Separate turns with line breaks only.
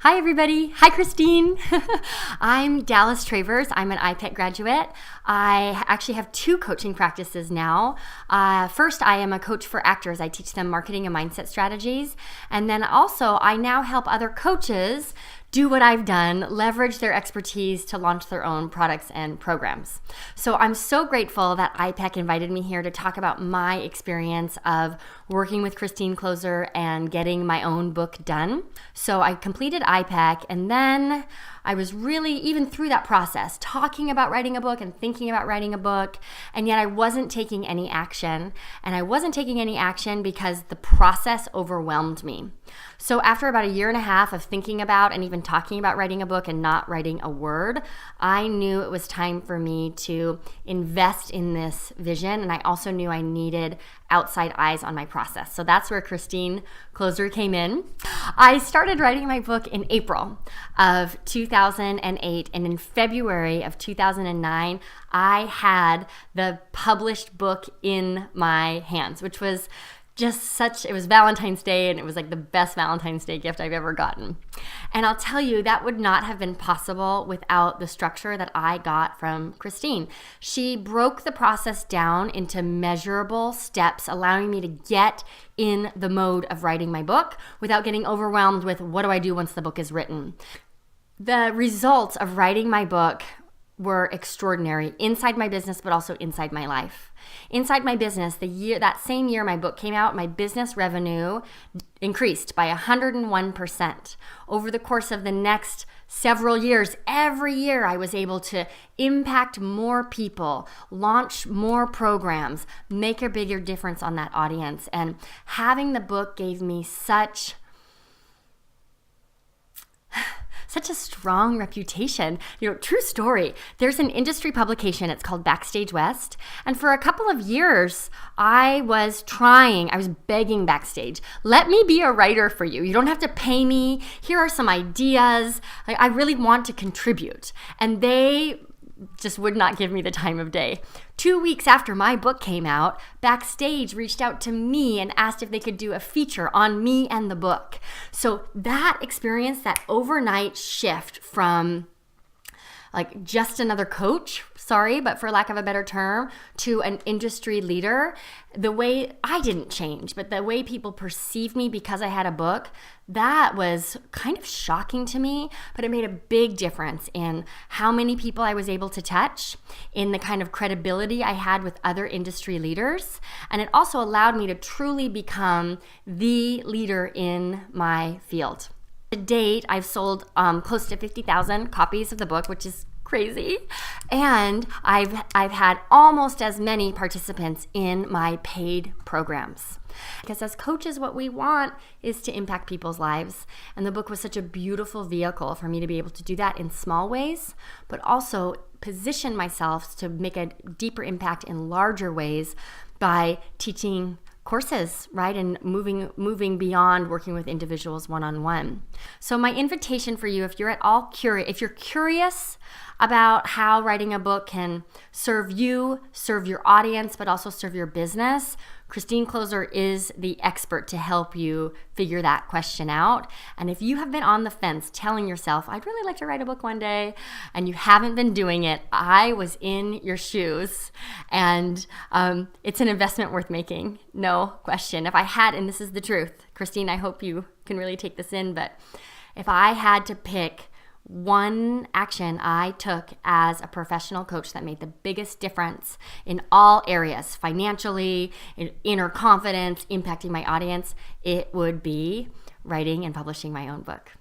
Hi, everybody. Hi, Christine. I'm Dallas Travers. I'm an iPEC graduate. I actually have two coaching practices now. First, I am a coach for actors. I teach them marketing and mindset strategies. And then also, I now help other coaches do what I've done, leverage their expertise to launch their own products and programs. So I'm so grateful that iPEC invited me here to talk about my experience of working with Kloser and getting my own book done. So I completed iPEC, and then I was really, even through that process, talking about writing a book and thinking about writing a book, and yet I wasn't taking any action. And I wasn't taking any action because the process overwhelmed me. So after about a year and a half of thinking about and even talking about writing a book and not writing a word, I knew it was time for me to invest in this vision, and I also knew I needed outside eyes on my process. So that's where Kloser came in. I started writing my book in April of 2008, and in February of 2009, I had the published book in my hands, which was it was Valentine's Day, and it was like the best Valentine's Day gift I've ever gotten. And I'll tell you, that would not have been possible without the structure that I got from Christine. She broke the process down into measurable steps, allowing me to get in the mode of writing my book without getting overwhelmed with what do I do once the book is written. The results of writing my book were extraordinary inside my business, but also inside my life. Inside my business, that same year my book came out, my business revenue increased by 101%. Over the course of the next several years, every year I was able to impact more people, launch more programs, make a bigger difference on that audience. And having the book gave me such a strong reputation. True story. There's an industry publication. It's called Backstage West. And for a couple of years, I was begging Backstage, let me be a writer for you. You don't have to pay me. Here are some ideas. I really want to contribute. And they just would not give me the time of day. 2 weeks after my book came out, Backstage reached out to me and asked if they could do a feature on me and the book. So that experience, that overnight shift from like just another coach, but for lack of a better term, to an industry leader, the way I didn't change, but the way people perceive me because I had a book, that was kind of shocking to me, but it made a big difference in how many people I was able to touch, in the kind of credibility I had with other industry leaders, and it also allowed me to truly become the leader in my field. To date, I've sold close to 50,000 copies of the book, which is crazy. And I've had almost as many participants in my paid programs. Because as coaches, what we want is to impact people's lives. And the book was such a beautiful vehicle for me to be able to do that in small ways, but also position myself to make a deeper impact in larger ways by teaching courses, and moving beyond working with individuals one-on-one. So my invitation for you, if you're at all curious, if you're curious about how writing a book can serve you, serve your audience, but also serve your business, Kloser is the expert to help you figure that question out. And if you have been on the fence telling yourself, I'd really like to write a book one day, and you haven't been doing it, I was in your shoes, and it's an investment worth making, no question. If I had, and this is the truth, Christine, I hope you can really take this in, but if I had to pick one action I took as a professional coach that made the biggest difference in all areas, financially, in inner confidence, impacting my audience, it would be writing and publishing my own book.